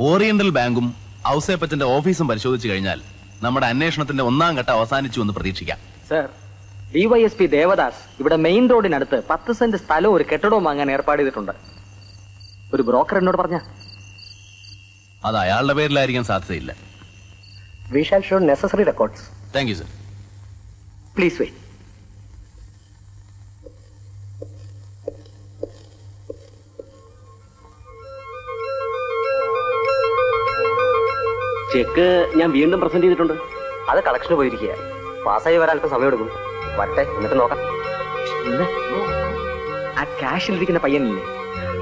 Oriental ബാങ്കും ഔസേപ്പച്ചന്റെ ഓഫീസും പരിശോധിച്ചു കഴിഞ്ഞാൽ നമ്മുടെ അന്വേഷണത്തിന്റെ ഒന്നാം ഘട്ടം അവസാനിച്ചു എന്ന് പ്രതീക്ഷിക്കാം. സർ, DYSP ദേവദാസ് ഇവിടെ മെയിൻ റോഡിനടുത്ത് 10 സെന്റ് സ്ഥലവും ഒരു കെട്ടിടവും വാങ്ങാൻ ഏർപ്പാട് ചെയ്തിട്ടുണ്ട്. ഒരു ബ്രോക്കർ എന്നോട് പറഞ്ഞ അത് അയാളുടെ പേരിലായിരിക്കാൻ സാധ്യതയില്ല. We shall show necessary records. Thank you sir. Please wait. Check ഞാൻ വീണ്ടും പ്രസന്റ് ചെയ്തിട്ടുണ്ട്. അത് കളക്ഷന് പോയിരിക്കുക. പാസ്സായി വരാൻ അല്പം സമയം എടുക്കും. വരട്ടെ, എന്നിട്ട് നോക്കാം. ആ ക്യാഷിലിരിക്കുന്ന പയ്യനില്ലേ,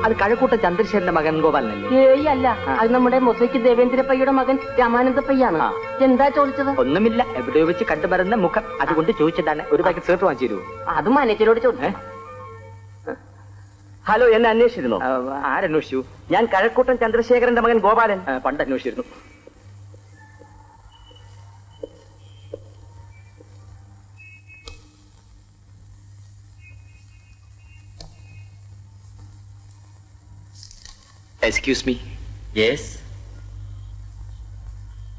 അത് കഴക്കൂട്ട ചന്ദ്രശേഖരന്റെ മകൻ ഗോപാലനല്ലേ? ഏയ് അല്ല, അത് നമ്മുടെ മൊസൈക്ക് ദേവേന്ദ്രപ്പയ്യയുടെ മകൻ രാമാനന്ദപ്പയ്യാണ്. എന്താ ചോദിച്ചത്? ഒന്നുമില്ല, എവിടെയോ വെച്ച് കണ്ടുമരുന്ന മുഖം, അതുകൊണ്ട് ചോദിച്ചതാണ്. ഒരു പാക്കറ്റ് സേർട്ട് വാങ്ങിച്ചു തരുമോ? അത് മാനേജരോട് ചോദിച്ചേ. ഹലോ, എന്നെ അന്വേഷിച്ചിരുന്നോ? ആരന്വേഷിച്ചു? ഞാൻ കഴക്കൂട്ടൻ ചന്ദ്രശേഖരന്റെ മകൻ ഗോപാലൻ. പണ്ട് അന്വേഷിച്ചിരുന്നു. Excuse me. യെസ്.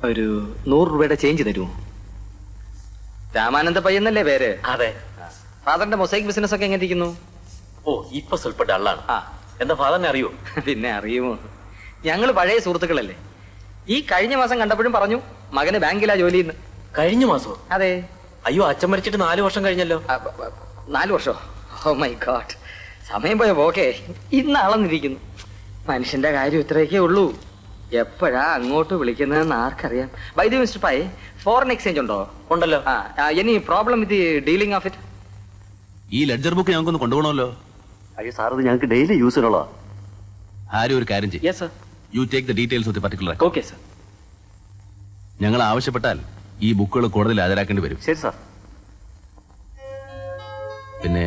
ഒരു 100 രൂപയുടെ ചേഞ്ച് തരുമോ? രാമാനന്ദ പയ്യന്നല്ലേ പേര്? അതെ. ഫാദറിന്റെ മൊസൈക്ക് ബിസിനസ് ഒക്കെ എങ്ങനെ ഇരിക്കുന്നു? ഓ, ഇപ്പൊ സ്വല്പ ഡള്ളാണ്. എന്താ ഫാദറിനെ അറിയോ? പിന്നെ അറിയുമോ, ഞങ്ങൾ പഴയ സുഹൃത്തുക്കളല്ലേ. ഈ കഴിഞ്ഞ മാസം കണ്ടപ്പോഴും പറഞ്ഞു മകന് ബാങ്കിലാ ജോലി. കഴിഞ്ഞ മാസോ? അതെ. അയ്യോ, അച്ഛൻ മരിച്ചിട്ട് 4 വർഷം കഴിഞ്ഞല്ലോ. 4 വർഷോ? ഓ മൈ ഗോഡ്, സമയം പോയോ? ഓക്കെ, ഇന്ന് അളന്നിരിക്കുന്നു. മനുഷ്യന്റെ കാര്യം ഇത്രയൊക്കെ ഉള്ളൂ. എപ്പോഴാ അങ്ങോട്ട് വിളിക്കുന്നതെന്ന് ആർക്കറിയാം. By the Mr Pai, foreign exchange ഉണ്ടോ? ഉണ്ടല്ലോ. Any problem with dealing of it? ഈ ലെഡ്ജർ ബുക്ക് ഞങ്ങൾക്കൊന്ന് കൊണ്ടുപോകണമല്ലോ. അയ്യോ സാർ, ഇത് ഞങ്ങൾക്ക് ഡെയിലി യൂസിനുള്ള. ആരും ഒരു കാര്യം ചെയ്യും. Yes sir. You take the details of the particular. Okay sir. ഞങ്ങൾ ആവശ്യപ്പെട്ടാൽ ഈ ബുക്കുകൾ കോടതിയിൽ ഹാജരാക്കേണ്ടി വരും. ശരി സാർ. പിന്നെ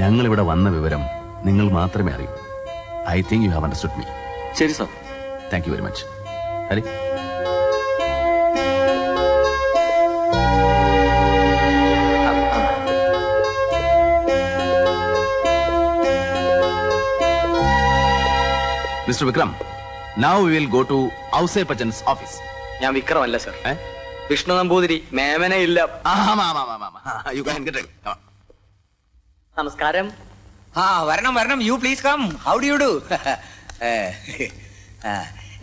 ഞങ്ങൾ ഇവിടെ വന്ന വിവരം നിങ്ങൾ മാത്രമേ അറിയൂ. I think you have understood me. ശരി sir. Thank you very much. Hari. Mister Vikram, now we will go to Ousepachan's office. ഞാൻ വിക്രമല്ല സർ, വിഷ്ണു നമ്പൂതിരി. മേമനെ ഇല്ല. You can get it. നമസ്കാരം. വരണം. You please come. How do you do?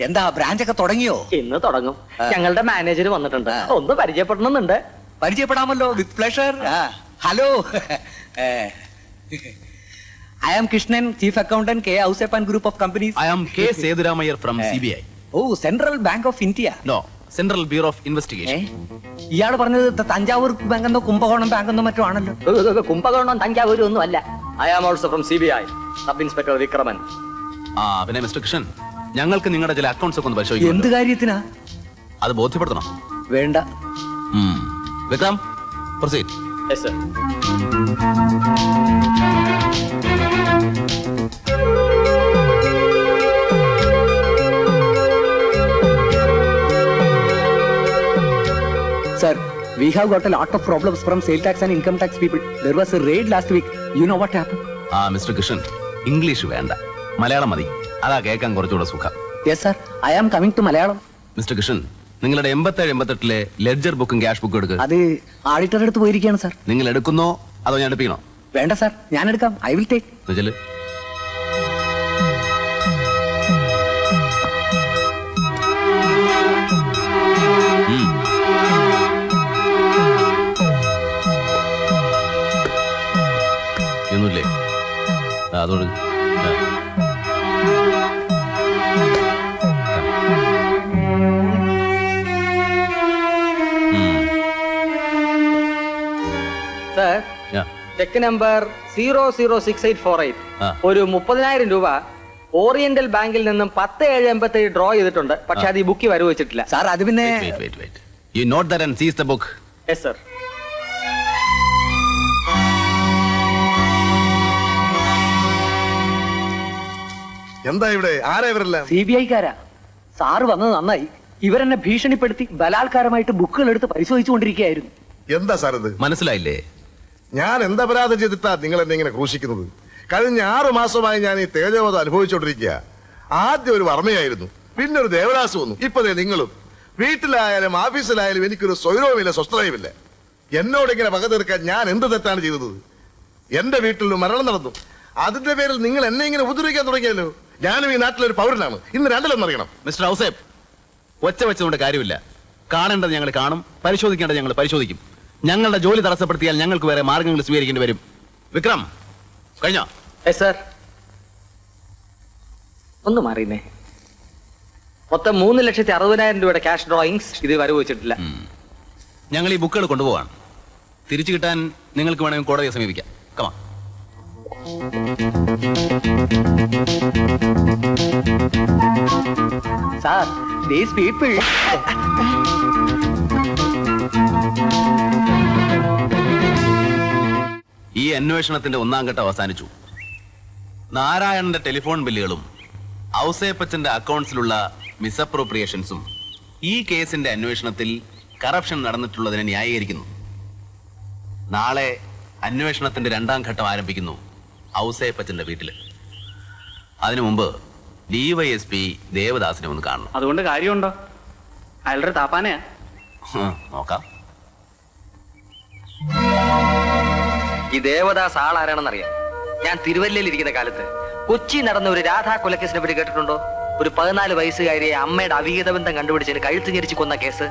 എന്താ ബ്രാഞ്ച് ഒക്കെ തുടങ്ങിയോ? ഇന്ന് തുടങ്ങും. ഞങ്ങളുടെ മാനേജർ വന്നിട്ടുണ്ട്, ഒന്ന് പരിചയപ്പെടണമെന്നുണ്ട്. പരിചയപ്പെടാമല്ലോ, with pleasure. Hello, I am Krishnan, Chief Accountant, K. Ausepan Group of Companies. I am K. Seduramayyar from CBI. Oh, Central Bank of India. No, Central Bureau of Investigation. ഇയാൾ പറഞ്ഞത് തഞ്ചാവൂർ ബാങ്ക് എന്നോ Kumbakonam bank എന്നോ മറ്റോ ആണല്ലോ. കുംഭകോണം തഞ്ചാവൂരും ഒന്നും അല്ല. I am also from CBI, sub inspector Vikraman. പിന്നെ mister Krishnan, ഞങ്ങൾക്ക് നിങ്ങളുടെ ചില അക്കൗണ്ട്സ് ഒക്കെ ഒന്ന് പരിശോധിക്കാം. എന്ത് കാര്യത്തിനാ? അത് ബോധ്യപ്പെടുത്തണം. വേണ്ട. Vikram, proceed. Yes sir. Sir, we have got a lot of problems from sale tax and income tax people. There was a raid last week. You know what happened? Mister Krishnan, English വേണ്ട, മലയാളം മതി. അതാ കേൾക്കാൻ കുറച്ചുകൂടെ സുഖം. Yes sir, I am coming to Malayalam. Mister Krishnan, നിങ്ങളുടെ 87-88 ledger ബുക്കും cash ബുക്കും എടുക്കുക. അത് ആഡിറ്ററുടെ അടുത്ത് പോയിരിക്കുകയാണ് സാർ. നിങ്ങൾ എടുക്കുന്നോ അതോ ഞാൻ എടുപ്പിക്കണോ? വേണ്ട സാർ, ഞാൻ എടുക്കാം. I will take. ചെല്ല്. ഒന്നുമില്ലേ? അതോട് സർ, ചെക്ക് നമ്പർ 006848 ഒരു 30,000 രൂപ ഓറിയന്റൽ ബാങ്കിൽ നിന്നും 10/7/87 ഡ്രോ ചെയ്തിട്ടുണ്ട്. പക്ഷെ അത് ഈ ബുക്കിൽ വരവ് വെച്ചിട്ടില്ല. സാർ, അത് പിന്നെ You note that and seize the book. Yes sir. എന്താ ഇവിടെ? ആരാ ഇവരെല്ലാം? CBI-കാരാ. സാറ് വന്നത് നന്നായി. ഇവരെന്നെ ഭീഷണിപ്പെടുത്തി ബലാത്കാരമായിട്ട് ബുക്കുകൾ എടുത്ത് പരിശോധിച്ചുകൊണ്ടിരിക്കുകയായിരുന്നു. എന്താ സാർ ഇത്? മനസ്സിലായില്ലേ? ഞാൻ എന്താ അപരാധം ചെയ്തിട്ടാ നിങ്ങൾ എന്നെ ഇങ്ങനെ ക്രൂശിക്കുന്നത്? കഴിഞ്ഞ 6 മാസമായി ഞാൻ ഈ തേജോവധം അനുഭവിച്ചുകൊണ്ടിരിക്കുക. ആദ്യം ഒരു വർമ്മയായിരുന്നു, പിന്നെ ഒരു ദേവദാസ് വന്നു. ഇപ്പൊ ദേ നിങ്ങളും. വീട്ടിലായാലും ഓഫീസിലായാലും എനിക്കൊരു സ്വൈരവുമില്ല, സ്വസ്ഥതയുമില്ല. എന്നോട് ഇങ്ങനെ പക തീർക്കാൻ ഞാൻ എന്ത് തെറ്റാണ് ചെയ്തത്? എന്റെ വീട്ടിൽ മരണം നടന്നു. അതിന്റെ പേരിൽ നിങ്ങൾ എന്നെ ഇങ്ങനെ ഉപദ്രവിക്കാൻ തുടങ്ങിയല്ലോ. ഞാനും ഈ നാട്ടിലൊരു പൗരനാണ്. ഇന്ന് രണ്ടിലൊന്നറിയണം. മിസ്റ്റർ ഔസേപ്പ്, ഒച്ച വെച്ചുകൊണ്ട് കാര്യമില്ല. കാണേണ്ടത് ഞങ്ങൾ കാണും, പരിശോധിക്കേണ്ടത് ഞങ്ങൾ പരിശോധിക്കും. ഞങ്ങളുടെ ജോലി തടസ്സപ്പെടുത്തിയാൽ ഞങ്ങൾക്ക് വേറെ മാർഗങ്ങൾ സ്വീകരിക്കേണ്ടി വരും. വിക്രം, കഴിഞ്ഞോ? സർ, ഒന്ന് മാറിയുന്നേ. മൊത്തം 3,60,000 രൂപയുടെ ക്യാഷ് ഡ്രോയിങ്സ് ഇത് വരവ് വെച്ചിട്ടില്ല. ഞങ്ങൾ ഈ ബുക്കുകൾ കൊണ്ടുപോവാണ്. തിരിച്ചു കിട്ടാൻ നിങ്ങൾക്ക് വേണമെങ്കിൽ കോടതിയെ സമീപിക്കാം. കമാ. Sir, these people. ഈ അന്വേഷണത്തിന്റെ ഒന്നാം ഘട്ടം അവസാനിച്ചു. നാരായണന്റെ ടെലിഫോൺ ബില്ലുകളും ഔസേപ്പച്ചന്റെ അക്കൗണ്ട്സിലുള്ള മിസ്അപ്രോപ്രിയേഷൻസും ഈ കേസിന്റെ അന്വേഷണത്തിൽ കറപ്ഷൻ നടന്നിട്ടുള്ളതിനെ ന്യായീകരിക്കുന്നു. നാളെ അന്വേഷണത്തിന്റെ രണ്ടാം ഘട്ടം ആരംഭിക്കുന്നു ഔസേപ്പച്ചന്റെ വീട്ടില്. അതിനു മുമ്പ് DYSP ദേവദാസിനെ ഒന്ന് കാണണം. അതുകൊണ്ട് കാര്യമുണ്ടോ? അയാളുടെ താപ്പാനയാ. നോക്കാം. ഈ ദേവദാസ് ആളാരാണെന്നറിയാം. ഞാൻ തിരുവല്ലയിൽ ഇരിക്കുന്ന കാലത്ത് കൊച്ചി നടന്ന ഒരു രാധാ കൊലക്കേസിനെ പറ്റി കേട്ടിട്ടുണ്ടോ? ഒരു 14 വയസ്സുകാരിയെ അമ്മയുടെ അവിഹിത ബന്ധം കണ്ടുപിടിച്ചതിന് കഴുത്ത് ഞെരിച്ച് കൊന്ന കേസ്.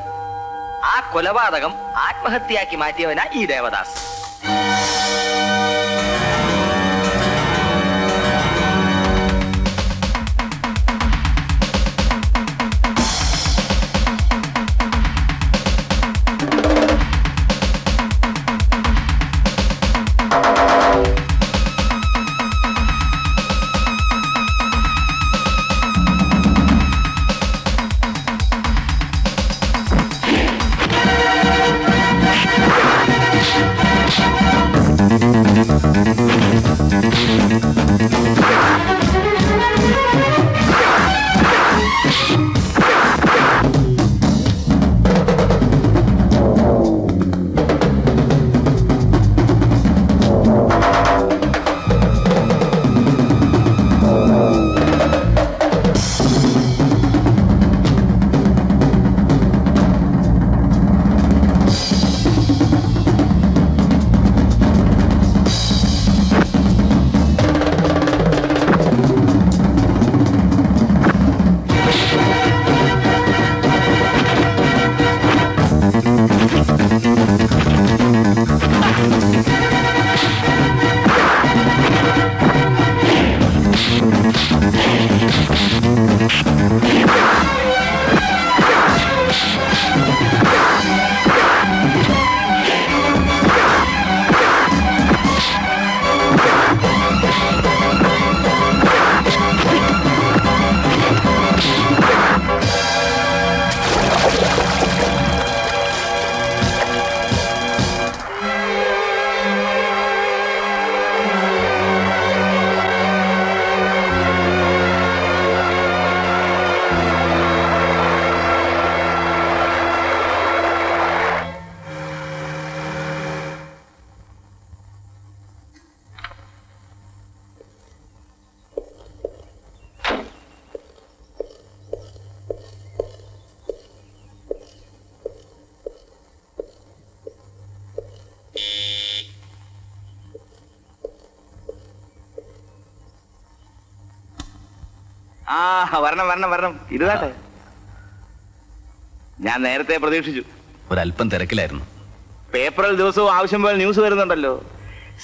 ആ കൊലപാതകം ആത്മഹത്യയാക്കി മാറ്റിയവനാ ഈ ദേവദാസ്. വരണം വരണം വരണം. ഇരുതാട്ടെ. ഞാൻ നേരത്തെ പ്രതീക്ഷിച്ചു. ഒരല്പം തിരക്കിലായിരുന്നു. പേപ്പറിൽ ദിവസവും ആവശ്യം പോലെ ന്യൂസ് വരുന്നുണ്ടല്ലോ.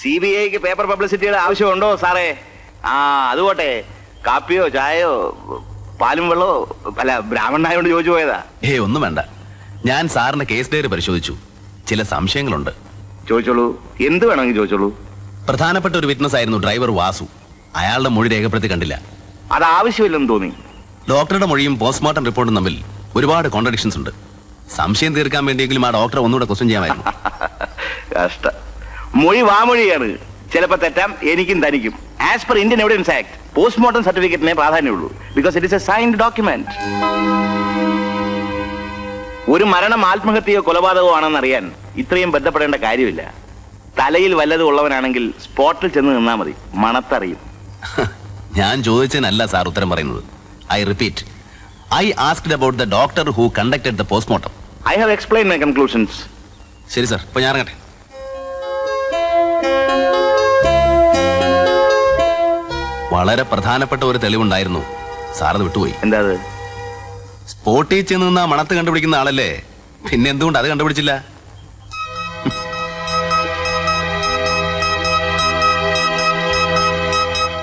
CBIക്ക് പേപ്പർ പബ്ലിസിറ്റിയുടെ ആവശ്യമുണ്ടോ സാറേ? അതുപോട്ടെ, കാപ്പിയോ ചായയോ പാലും വെള്ളമോ അല്ല ബ്രാഹ്മണനായോണ്ട് ചോദിച്ചു പോയതാ. ഒന്നും വേണ്ട. ഞാൻ സാറിന്റെ കേസ് ഡയറി പരിശോധിച്ചു. ചില സംശയങ്ങളുണ്ട്. ചോദിച്ചോളൂ, എന്ത് വേണമെങ്കിൽ ചോദിച്ചോളൂ. പ്രധാനപ്പെട്ട ഒരു വിറ്റ്നസ് ആയിരുന്നു ഡ്രൈവർ വാസു. അയാളുടെ മൊഴി രേഖപ്പെടുത്തി കണ്ടില്ല. അത് ആവശ്യമില്ലെന്ന് തോന്നി. ഡോക്ടറുടെ മൊഴിയും പോസ്റ്റ്മോർട്ടം റിപ്പോർട്ടും തമ്മിൽ ഒരുപാട് കോൺട്രഡിക്ഷൻസ് ഉണ്ട്. സംശയം തീർക്കാൻ വേണ്ടിയെങ്കിലും ആ ഡോക്ടറെ ഒന്നുകൂടെ ക്വസ്റ്റ്യൻ ചെയ്യാമായിരുന്നു. കഷ്ട. മൊഴി വാമൊഴിയാണ്. ചിലപ്പോ തെറ്റാം, എനിക്കും തനിക്കും. As per Indian evidence act postmortem സർട്ടിഫിക്കറ്റിനെ പ്രാധാന്യമുള്ളൂ. Because it is a signed document. ഒരു മരണം ആത്മഹത്യയോ കൊലപാതകമോ ആണെന്ന് അറിയാൻ ഇത്രയും ബന്ധപ്പെടേണ്ട കാര്യമില്ല. തലയിൽ വല്ലതും ഉള്ളവനാണെങ്കിൽ സ്പോട്ടിൽ ചെന്ന് നിന്നാ മതി, മണത്തറിയും. ഞാൻ ചോദിച്ചതിനല്ല സാർ ഉത്തരം പറയുന്നത്. I repeat, I asked about the doctor who conducted the postmortem. I have explain my conclusions. ശരി സാർ, ഇപ്പൊ ഞാൻ ഇറങ്ങട്ടെ. വളരെ പ്രധാനപ്പെട്ട ഒരു തെളിവുണ്ടായിരുന്നു, സാറത് വിട്ടുപോയി. എന്താ അത്? സ്പോട്ടിൽ ചെന്ന് നിന്ന മണത്ത് കണ്ടുപിടിക്കുന്ന ആളല്ലേ, പിന്നെ എന്തുകൊണ്ട് അത് കണ്ടുപിടിച്ചില്ല?